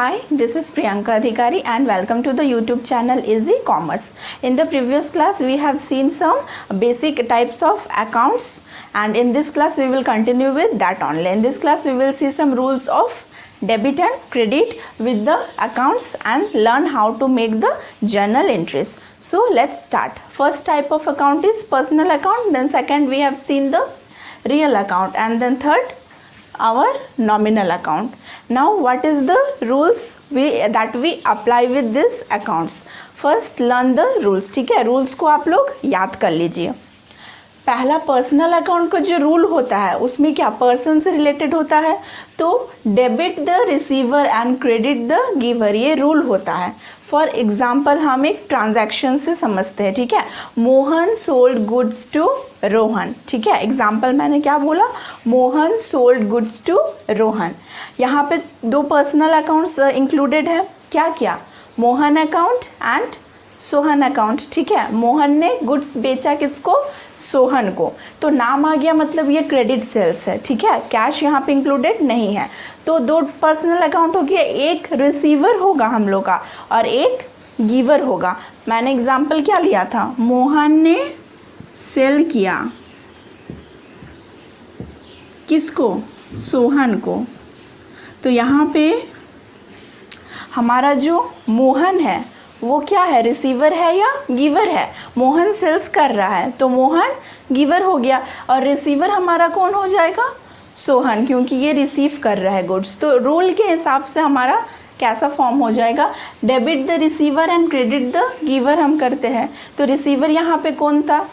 Hi, this is Priyanka Adhikari and welcome to the YouTube channel Easy Commerce. In the previous class, we have seen some basic types of accounts, and in this class, we will continue with that only. In this class, we will see some rules of debit and credit with the accounts and learn how to make the journal entries. So let's start. First type of account is personal account, then second we have seen the real account, and then third our nominal account. Now what is the rules that we apply with this accounts? First learn the rules. ठीक है, rules को आप लोग याद कर लीजिए. पहला personal account का जो रूल होता है उसमें क्या पर्सन से रिलेटेड होता है, तो debit the receiver and credit the giver, ये रूल होता है. फॉर एग्जाम्पल हम एक ट्रांजैक्शन से समझते हैं. ठीक है, Mohan sold goods to Rohan. ठीक है, एग्जाम्पल मैंने क्या बोला, Mohan sold goods to Rohan. यहाँ पे दो पर्सनल अकाउंट्स इंक्लूडेड है. क्या क्या, Mohan account and Sohan account. ठीक है, मोहन ने गुड्स बेचा किसको, सोहन को, तो नाम आ गया, मतलब ये क्रेडिट सेल्स है. ठीक है, कैश यहाँ पे इंक्लूडेड नहीं है. तो दो पर्सनल अकाउंट हो गया, एक रिसीवर होगा हम लोग का और एक गिवर होगा. मैंने एग्जांपल क्या लिया था, मोहन ने सेल किया किसको, सोहन को. तो यहाँ पे हमारा जो मोहन है वो क्या है, रिसीवर है या गिवर है. मोहन सेल्स कर रहा है तो मोहन गिवर हो गया, और रिसीवर हमारा कौन हो जाएगा, सोहन, क्योंकि ये रिसीव कर रहा है गुड्स. तो रूल के हिसाब से हमारा कैसा फॉर्म हो जाएगा, debit the receiver and credit the giver हम करते हैं. तो रिसीवर यहाँ पे कौन था,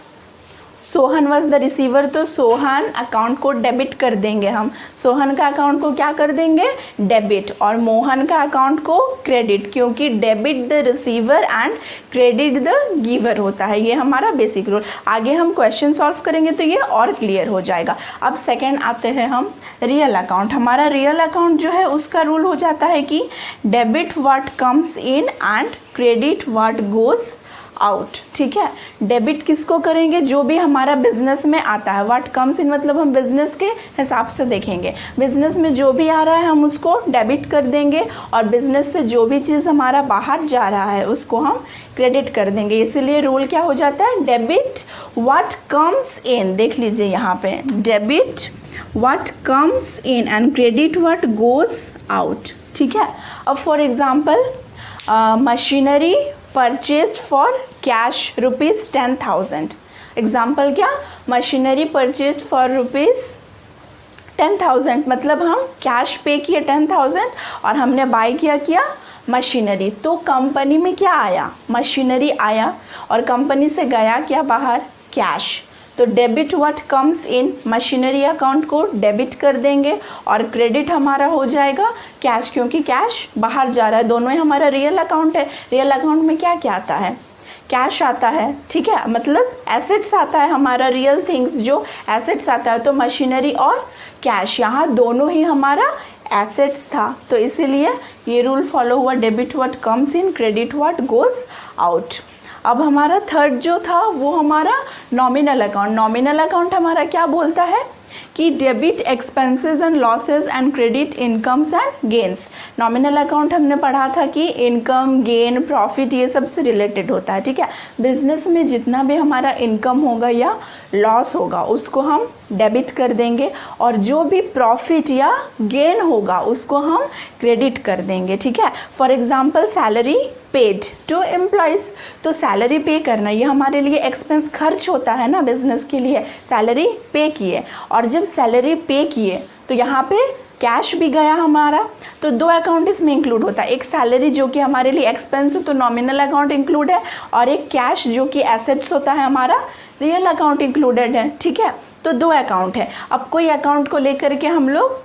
सोहन वॉज द रिसीवर, तो सोहन अकाउंट को डेबिट कर देंगे हम. सोहन का अकाउंट को क्या कर देंगे, डेबिट, और मोहन का अकाउंट को क्रेडिट, क्योंकि debit the receiver and credit the giver होता है. ये हमारा बेसिक रूल. आगे हम क्वेश्चन सॉल्व करेंगे तो ये और क्लियर हो जाएगा. अब सेकेंड आते हैं हम रियल अकाउंट. हमारा रियल अकाउंट जो है उसका रूल हो जाता है कि debit what comes in and credit what goes out. ठीक है, डेबिट किसको करेंगे, जो भी हमारा बिजनेस में आता है. व्हाट कम्स इन मतलब हम बिजनेस के हिसाब से देखेंगे, बिजनेस में जो भी आ रहा है हम उसको डेबिट कर देंगे, और बिजनेस से जो भी चीज़ हमारा बाहर जा रहा है उसको हम क्रेडिट कर देंगे. इसीलिए रूल क्या हो जाता है, डेबिट व्हाट कम्स इन. देख लीजिए यहाँ पे, debit what comes in and credit what goes out. ठीक है, अब for example machinery purchased for cash rupees 10,000. Example क्या, मशीनरी परचेस्ड फॉर रुपीज़ 10,000, मतलब हम कैश पे किए 10,000 और हमने बाय किया मशीनरी. तो कंपनी में क्या आया, मशीनरी आया, और कंपनी से गया क्या बाहर, कैश. तो debit what comes in, machinery account को डेबिट कर देंगे, और क्रेडिट हमारा हो जाएगा कैश, क्योंकि कैश बाहर जा रहा है. दोनों ही हमारा रियल अकाउंट है. रियल अकाउंट में क्या क्या आता है, कैश आता है. ठीक है, मतलब एसेट्स आता है हमारा, रियल थिंग्स जो एसेट्स आता है. तो मशीनरी और कैश यहाँ दोनों ही हमारा एसेट्स था, तो इसीलिए ये रूल फॉलो हुआ, debit what comes in, credit what goes out. अब हमारा थर्ड जो था वो हमारा नॉमिनल अकाउंट. नॉमिनल अकाउंट हमारा क्या बोलता है कि debit expenses and losses and credit incomes and gains. Nominal account हमने पढ़ा था कि इनकम, गेन, प्रॉफिट ये सब से रिलेटेड होता है. ठीक है, बिजनेस में जितना भी हमारा इनकम होगा या लॉस होगा उसको हम डेबिट कर देंगे, और जो भी प्रॉफिट या गेन होगा उसको हम क्रेडिट कर देंगे. ठीक है, for example salary paid to employees. तो सैलरी पे करना ये हमारे लिए एक्सपेंस, खर्च होता है ना बिजनेस के लिए. सैलरी पे किए, और जब सैलरी पे किए तो यहाँ पे कैश भी गया हमारा. तो दो अकाउंट इसमें इंक्लूड होता है, एक सैलरी जो कि हमारे लिए एक्सपेंस है तो नॉमिनल अकाउंट इंक्लूड है, और एक कैश जो कि एसेट्स होता है हमारा, रियल अकाउंट इंक्लूडेड है. ठीक है, तो दो अकाउंट है. अब कोई अकाउंट को लेकर के हम लोग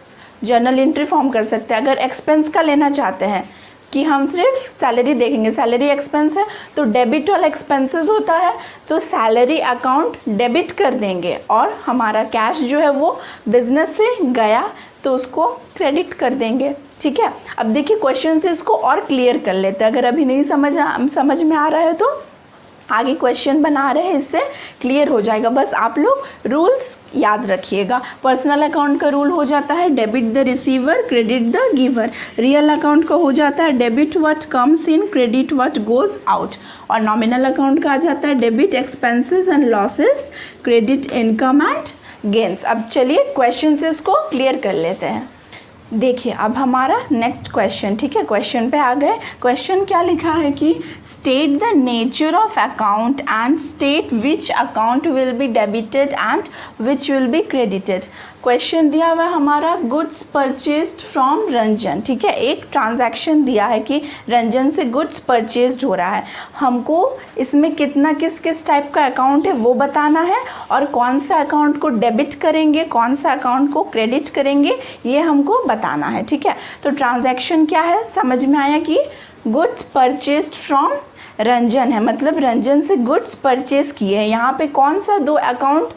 जर्नल एंट्री फॉर्म कर सकते हैं. अगर एक्सपेंस का लेना चाहते हैं कि हम सिर्फ सैलरी देखेंगे, सैलरी एक्सपेंस है तो डेबिट और एक्सपेंसेस होता है, तो सैलरी अकाउंट डेबिट कर देंगे, और हमारा कैश जो है वो बिजनेस से गया तो उसको क्रेडिट कर देंगे. ठीक है, अब देखिए क्वेश्चन से इसको और क्लियर कर लेते हैं, अगर अभी नहीं समझ में आ रहा है तो आगे क्वेश्चन बना रहे हैं, इससे क्लियर हो जाएगा। बस आप लोग रूल्स याद रखिएगा। पर्सनल अकाउंट का रूल हो जाता है debit the receiver, credit the giver. Real account का हो जाता है debit what comes in, credit what goes out. और नॉमिनल अकाउंट का आ जाता है debit expenses and losses, credit income and gains. अब चलिए क्वेश्चन से इसको क्लियर कर लेते हैं। देखिए अब हमारा नेक्स्ट क्वेश्चन, ठीक है, क्वेश्चन पे आ गए। क्वेश्चन क्या लिखा है कि state the nature of account and state which account will be debited and which will be credited. Question दिया हुआ है हमारा गुड्स परचेज्ड फ्रॉम रंजन, ठीक है, एक ट्रांजैक्शन दिया है कि रंजन से गुड्स परचेज्ड हो रहा है। हमको इसमें कितना किस किस टाइप का अकाउंट है वो बताना है, और कौन सा अकाउंट को डेबिट करेंगे, कौन सा अकाउंट को क्रेडिट करेंगे, ये हमको बताना है, ठीक है। तो ट्रांजैक्शन क्या है, समझ में आया कि गुड्स परचेज्ड फ्रॉम रंजन है, मतलब रंजन से गुड्स परचेज किए हैं। यहाँ पे कौन सा दो अकाउंट,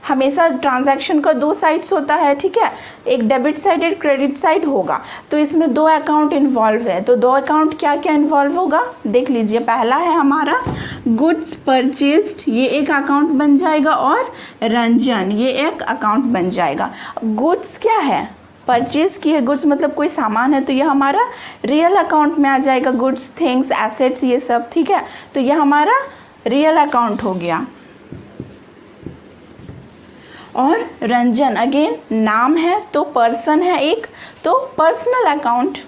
हमेशा ट्रांजैक्शन का दो साइड्स होता है, ठीक है, एक डेबिट साइड एक क्रेडिट साइड होगा। तो इसमें दो अकाउंट इन्वॉल्व है, तो दो अकाउंट क्या क्या इन्वॉल्व होगा देख लीजिए। पहला है हमारा गुड्स परचेज्ड, ये एक अकाउंट बन जाएगा, और रंजन ये एक अकाउंट बन जाएगा। गुड्स क्या है, परचेज की है गुड्स, मतलब कोई सामान है, तो ये हमारा रियल अकाउंट में आ जाएगा। गुड्स, थिंग्स, एसेट्स ये सब, ठीक है, तो ये हमारा रियल अकाउंट हो गया। और रंजन अगेन नाम है, तो पर्सन है एक, तो पर्सनल अकाउंट,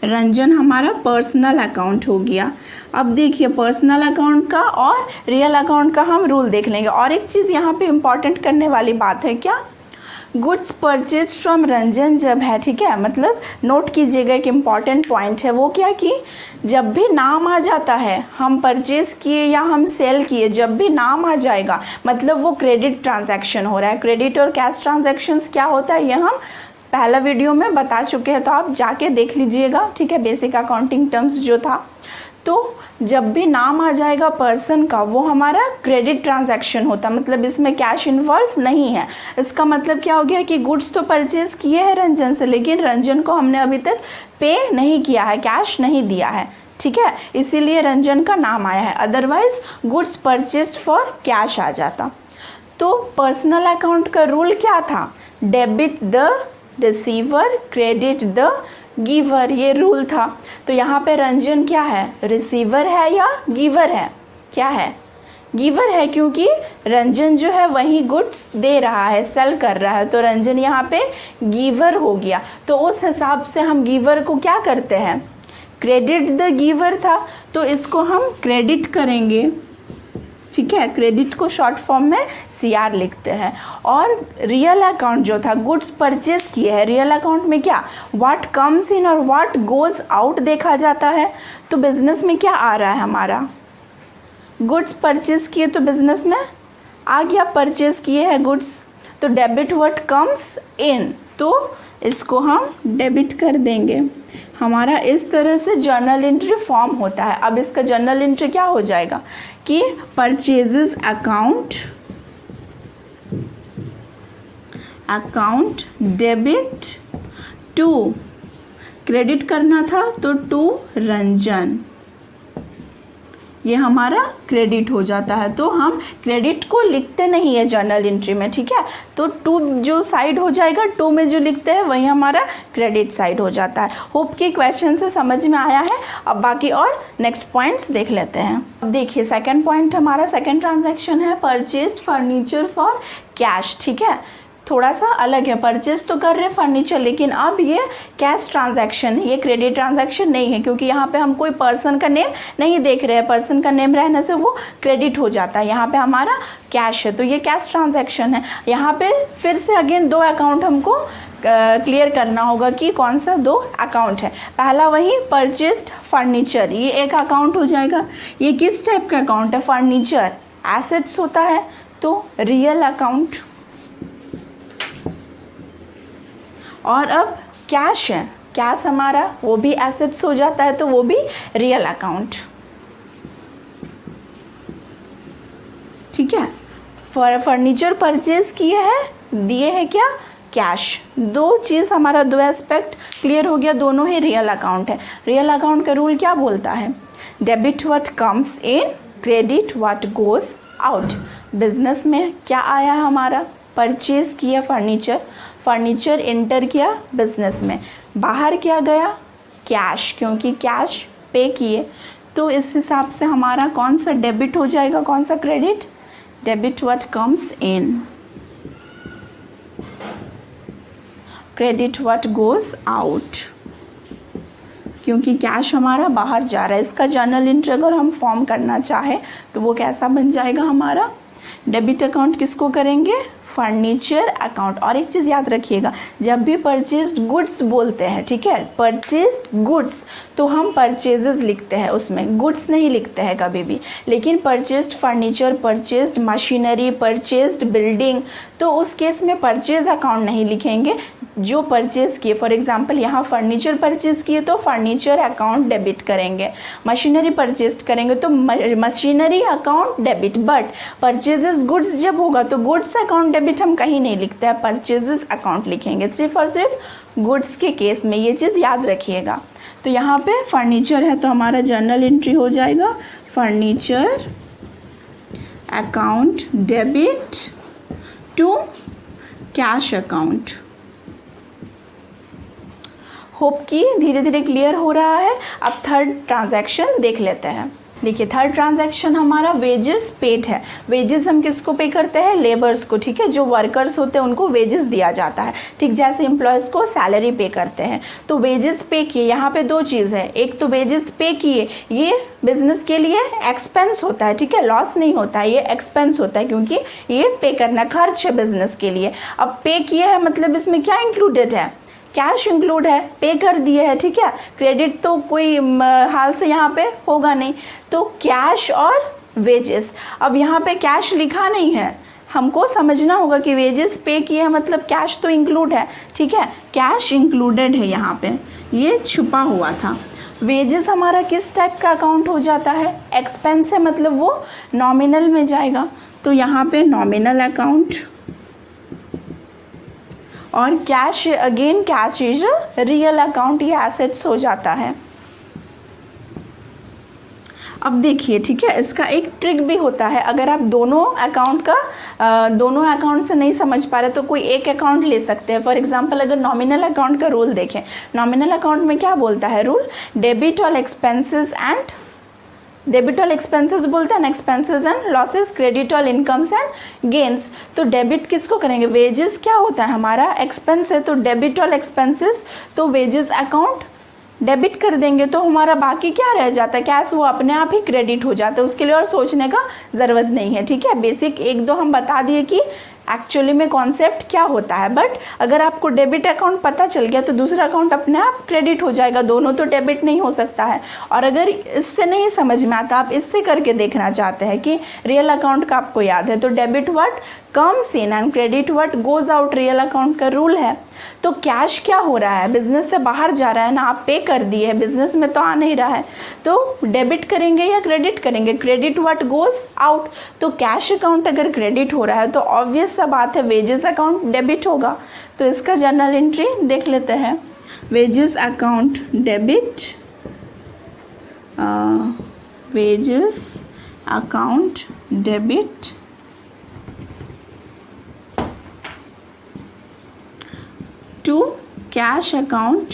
रंजन हमारा पर्सनल अकाउंट हो गया। अब देखिए पर्सनल अकाउंट का और रियल अकाउंट का हम रूल देख लेंगे। और एक चीज़ यहाँ पे इम्पॉर्टेंट करने वाली बात है, क्या, गुड्स परचेज फ्रॉम रंजन जब है, ठीक है, मतलब नोट कीजिएगा एक इम्पॉर्टेंट पॉइंट है, वो क्या कि जब भी नाम आ जाता है, हम परचेज किए या हम सेल किए, जब भी नाम आ जाएगा मतलब वो क्रेडिट ट्रांजैक्शन हो रहा है। क्रेडिट और कैश ट्रांजैक्शंस क्या होता है ये हम पहला वीडियो में बता चुके हैं, तो आप जाके देख लीजिएगा, ठीक है, बेसिक अकाउंटिंग टर्म्स जो था। तो जब भी नाम आ जाएगा पर्सन का, वो हमारा क्रेडिट ट्रांजैक्शन होता है, मतलब इसमें कैश इन्वॉल्व नहीं है। इसका मतलब क्या हो गया कि गुड्स तो परचेज किए हैं रंजन से, लेकिन रंजन को हमने अभी तक पे नहीं किया है, कैश नहीं दिया है, ठीक है, इसीलिए रंजन का नाम आया है। Otherwise goods purchased for cash आ जाता। तो पर्सनल अकाउंट का रूल क्या था, debit the receiver, credit the giver, ये रूल था। तो यहाँ पे रंजन क्या है, रिसीवर है या गिवर है, क्या है, गिवर है, क्योंकि रंजन जो है वही गुड्स दे रहा है, सेल कर रहा है, तो रंजन यहाँ पे गिवर हो गया। तो उस हिसाब से हम गिवर को क्या करते हैं, क्रेडिट द गिवर था, तो इसको हम क्रेडिट करेंगे, ठीक है, क्रेडिट को शॉर्ट फॉर्म में CR लिखते हैं। और रियल अकाउंट जो था, गुड्स परचेज किए हैं, रियल अकाउंट में क्या, व्हाट कम्स इन और व्हाट गोज आउट देखा जाता है। तो बिजनेस में क्या आ रहा है हमारा, गुड्स परचेज किए तो बिजनेस में आ गया, परचेज किए हैं गुड्स, तो डेबिट व्हाट कम्स इन, तो इसको हम डेबिट कर देंगे। हमारा इस तरह से जर्नल एंट्री फॉर्म होता है। अब इसका जर्नल एंट्री क्या हो जाएगा कि purchases account debit to, credit करना था तो टू रंजन, ये हमारा क्रेडिट हो जाता है। तो हम क्रेडिट को लिखते नहीं है जर्नल एंट्री में, ठीक है, तो टू जो साइड हो जाएगा, टू में जो लिखते हैं वही हमारा क्रेडिट साइड हो जाता है। होप कि क्वेश्चन से समझ में आया है। अब बाकी और नेक्स्ट पॉइंट्स देख लेते हैं। अब देखिए सेकंड पॉइंट हमारा, सेकंड ट्रांजैक्शन है परचेज्ड फर्नीचर फॉर कैश, ठीक है, थोड़ा सा अलग है, परचेज तो कर रहे हैं फर्नीचर, लेकिन अब ये कैश ट्रांजैक्शन है, ये क्रेडिट ट्रांजैक्शन नहीं है, क्योंकि यहाँ पे हम कोई पर्सन का नेम नहीं देख रहे हैं, पर्सन का नेम रहने से वो क्रेडिट हो जाता है। यहाँ पे हमारा कैश है, तो ये कैश ट्रांजैक्शन है। यहाँ पे फिर से अगेन दो अकाउंट हमको क्लियर करना होगा कि कौन सा दो अकाउंट है। पहला वही परचेज्ड फर्नीचर, ये एक अकाउंट हो जाएगा। ये किस टाइप का अकाउंट है, फर्नीचर एसेट्स होता है, तो रियल अकाउंट। और अब कैश है, कैश हमारा वो भी एसेट्स हो जाता है, तो वो भी रियल अकाउंट, ठीक है। फर्नीचर परचेज किए हैं, दिए हैं क्या, कैश। दो चीज़ हमारा, दो एस्पेक्ट क्लियर हो गया, दोनों ही रियल अकाउंट है। रियल अकाउंट का रूल क्या बोलता है, debit what comes in, credit what goes out. Business में क्या आया हमारा, परचेज किया फर्नीचर, फर्नीचर एंटर किया बिजनेस में, बाहर क्या गया, कैश, क्योंकि कैश पे किए, तो इस हिसाब से हमारा कौन सा डेबिट हो जाएगा, कौन सा credit, debit what comes in, credit what goes out, क्योंकि कैश हमारा बाहर जा रहा है। इसका जर्नल एंट्री अगर हम फॉर्म करना चाहे तो वो कैसा बन जाएगा हमारा, डेबिट अकाउंट किसको करेंगे, फर्नीचर अकाउंट। और एक चीज़ याद रखिएगा, जब भी परचेज्ड गुड्स बोलते हैं, ठीक है, परचेज्ड गुड्स, तो हम परचेजेस लिखते हैं, उसमें गुड्स नहीं लिखते हैं कभी भी। लेकिन purchased furniture, purchased machinery, purchased building, तो उस केस में परचेज अकाउंट नहीं लिखेंगे। जो परचेज़ किए, फॉर एग्जांपल यहाँ फर्नीचर परचेज़ किए तो फर्नीचर अकाउंट डेबिट करेंगे, मशीनरी परचेज करेंगे तो machinery account debit. But purchases goods जब होगा तो गुड्स अकाउंट डेबिट हम कहीं नहीं लिखते हैं, परचेजेस अकाउंट लिखेंगे, सिर्फ और सिर्फ गुड्स के केस में। ये चीज़ याद रखिएगा। तो यहाँ पे फर्नीचर है तो हमारा जर्नल एंट्री हो जाएगा furniture account debit to cash account. Hope कि धीरे धीरे क्लियर हो रहा है। अब थर्ड ट्रांजैक्शन देख लेते हैं। देखिए थर्ड ट्रांजैक्शन हमारा वेजेस पेड है। वेजेस हम किसको पे करते हैं, लेबर्स को, ठीक है, जो वर्कर्स होते हैं उनको वेजेस दिया जाता है, ठीक जैसे एम्प्लॉयज़ को सैलरी पे करते हैं। तो वेजेस पे किए, यहाँ पे दो चीज़ है, एक तो वेजेस पे किए, ये बिजनेस के लिए एक्सपेंस होता है, ठीक है, लॉस नहीं होता है, ये एक्सपेंस होता है क्योंकि ये पे करना खर्च है बिजनेस के लिए। अब पे किए है मतलब इसमें क्या इंक्लूडेड है, कैश इंक्लूड है, पे कर दिए है, ठीक है, क्रेडिट तो कोई हाल से यहाँ पे होगा नहीं, तो कैश और वेजेस। अब यहाँ पे कैश लिखा नहीं है, हमको समझना होगा कि वेजेस पे किए है मतलब कैश तो इंक्लूड है, ठीक है, कैश इंक्लूडेड है यहाँ पे, ये छुपा हुआ था। वेजेस हमारा किस टाइप का अकाउंट हो जाता है, एक्सपेंस है मतलब वो नॉमिनल में जाएगा, तो यहाँ पे नॉमिनल अकाउंट। और cash, again cash is real account, ये एसेट्स हो जाता है। अब देखिए, ठीक है, इसका एक ट्रिक भी होता है। अगर आप दोनों अकाउंट से नहीं समझ पा रहे तो कोई एक अकाउंट ले सकते हैं। फॉर एग्जांपल अगर नॉमिनल अकाउंट का रूल देखें, नॉमिनल अकाउंट में क्या बोलता है rule, debit all expenses and, debit all expenses बोलते हैं, expenses and losses, credit all incomes and gains. तो डेबिट किसको करेंगे, वेजेस क्या होता है हमारा, एक्सपेंस है, तो डेबिट ऑल एक्सपेंसेस, तो वेजेस अकाउंट डेबिट कर देंगे, तो हमारा बाकी क्या रह जाता है, कैश, वो अपने आप ही क्रेडिट हो जाता है, उसके लिए और सोचने का ज़रूरत नहीं है, ठीक है। बेसिक एक दो हम बता दिए कि एक्चुअली में कॉन्सेप्ट क्या होता है, बट अगर आपको डेबिट अकाउंट पता चल गया तो दूसरा अकाउंट अपने आप क्रेडिट हो जाएगा, दोनों तो डेबिट नहीं हो सकता है। और अगर इससे नहीं समझ में आता, आप इससे करके देखना चाहते हैं कि रियल अकाउंट का आपको याद है, तो debit what comes in and credit what goes out real account का रूल है। तो कैश क्या हो रहा है, बिजनेस से बाहर जा रहा है ना, आप पे कर दिए है, बिजनेस में तो आ नहीं रहा है, तो डेबिट करेंगे या क्रेडिट करेंगे, क्रेडिट व्हाट गोज आउट। तो कैश अकाउंट अगर क्रेडिट हो रहा है तो ऑब्वियस सा बात है वेजेस अकाउंट डेबिट होगा। तो इसका जर्नल एंट्री देख लेते हैं, wages account debit, wages account debit to cash account,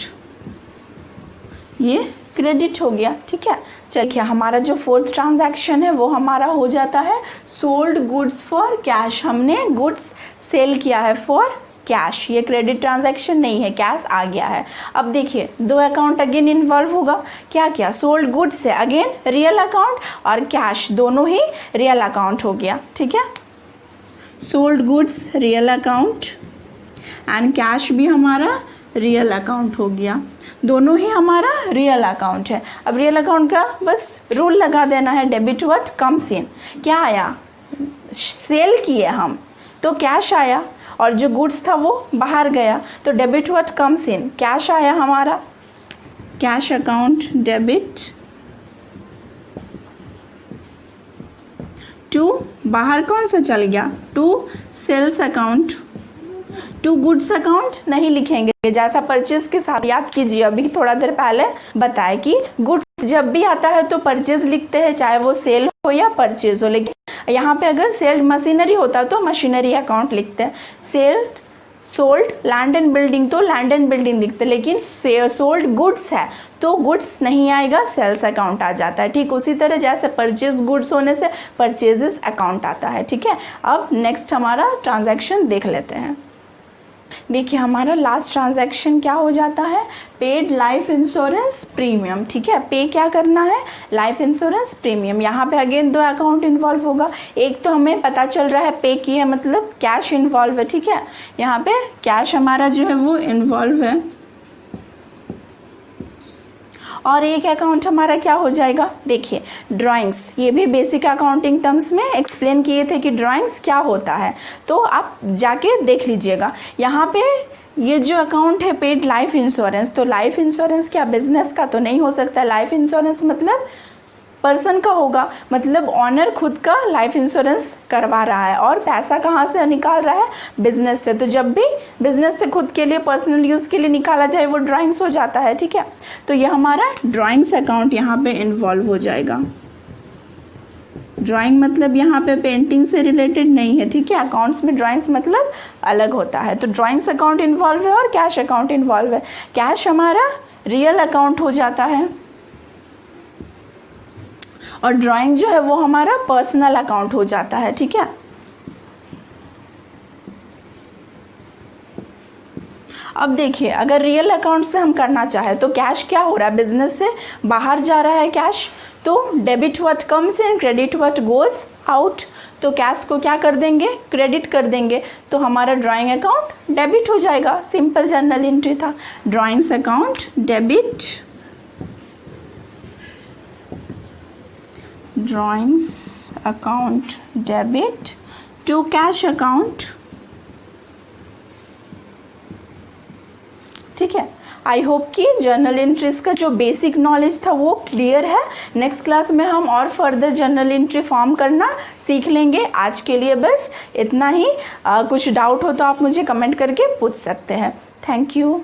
ये क्रेडिट हो गया, ठीक है। चलिए हमारा जो फोर्थ ट्रांजैक्शन है वो हमारा हो जाता है सोल्ड गुड्स फॉर कैश। हमने गुड्स सेल किया है फॉर कैश, ये क्रेडिट ट्रांजैक्शन नहीं है, कैश आ गया है। अब देखिए दो अकाउंट अगेन इन्वॉल्व होगा, क्या क्या, सोल्ड गुड्स है अगेन रियल अकाउंट, और कैश दोनों ही रियल अकाउंट हो गया, ठीक है। Sold goods real account and cash भी हमारा रियल अकाउंट हो गया, दोनों ही हमारा रियल अकाउंट है। अब रियल अकाउंट का बस रूल लगा देना है, डेबिट व्हाट कम्स इन, क्या आया, सेल किए हम तो कैश आया, और जो गुड्स था वो बाहर गया, तो debit what comes in, cash आया हमारा, कैश अकाउंट डेबिट टू, बाहर कौन सा चल गया, to sales account, to goods account नहीं लिखेंगे, जैसा परचेज के साथ याद कीजिए, अभी थोड़ा देर पहले बताया कि गुड्स जब भी आता है तो परचेज लिखते हैं, चाहे वो सेल हो या परचेज हो, लेकिन यहाँ पे अगर सेल मशीनरी होता तो मशीनरी अकाउंट लिखते हैं। Sailed sold land and building तो लैंड एंड बिल्डिंग लिखते हैं, लेकिन सोल्ड गुड्स है तो गुड्स नहीं आएगा, सेल्स अकाउंट आ जाता है। ठीक उसी तरह जैसे परचेज गुड्स होने से परचेजेस अकाउंट आता है। ठीक है, अब नेक्स्ट हमारा ट्रांजैक्शन देख लेते हैं। देखिए हमारा लास्ट ट्रांजैक्शन क्या हो जाता है, पेड लाइफ इंश्योरेंस प्रीमियम। ठीक है, पे क्या करना है, लाइफ इंश्योरेंस प्रीमियम। यहाँ पे अगेन 2 अकाउंट इन्वॉल्व होगा। एक तो हमें पता चल रहा है पे की है मतलब कैश इन्वॉल्व है। ठीक है, यहाँ पे कैश हमारा जो है वो इन्वॉल्व है, और एक अकाउंट हमारा क्या हो जाएगा, देखिए ड्राइंग्स। ये भी बेसिक अकाउंटिंग टर्म्स में एक्सप्लेन किए थे कि ड्राइंग्स क्या होता है, तो आप जाके देख लीजिएगा। यहाँ पे ये जो अकाउंट है पेड लाइफ इंश्योरेंस, तो लाइफ इंश्योरेंस क्या बिजनेस का तो नहीं हो सकता। लाइफ इंश्योरेंस मतलब पर्सन का होगा, मतलब ऑनर खुद का लाइफ इंश्योरेंस करवा रहा है, और पैसा कहाँ से निकाल रहा है, बिजनेस से। तो जब भी बिजनेस से खुद के लिए पर्सनल यूज़ के लिए निकाला जाए वो ड्राइंग्स हो जाता है। ठीक है, तो ये हमारा ड्राइंग्स अकाउंट यहाँ पे इन्वॉल्व हो जाएगा। ड्राइंग मतलब यहाँ पे पेंटिंग से रिलेटेड नहीं है। ठीक है, अकाउंट्स में ड्राइंग्स मतलब अलग होता है। तो ड्राइंग्स अकाउंट इन्वॉल्व है और कैश अकाउंट इन्वॉल्व है। कैश हमारा रियल अकाउंट हो जाता है, और ड्राइंग जो है वो हमारा पर्सनल अकाउंट हो जाता है। ठीक है, अब देखिए अगर रियल अकाउंट से हम करना चाहे तो कैश क्या हो रहा है, बिजनेस से बाहर जा रहा है कैश, तो debit what comes in, credit what goes out. तो कैश को क्या कर देंगे, क्रेडिट कर देंगे, तो हमारा ड्राइंग अकाउंट डेबिट हो जाएगा। सिंपल जर्नल एंट्री था, drawings account debit, drawings account debit to cash account. ठीक है, आई होप कि जर्नल एंट्रीज का जो बेसिक नॉलेज था वो क्लियर है। नेक्स्ट क्लास में हम और फर्दर जर्नल एंट्री फॉर्म करना सीख लेंगे। आज के लिए बस इतना ही। कुछ डाउट हो तो आप मुझे कमेंट करके पूछ सकते हैं। Thank you.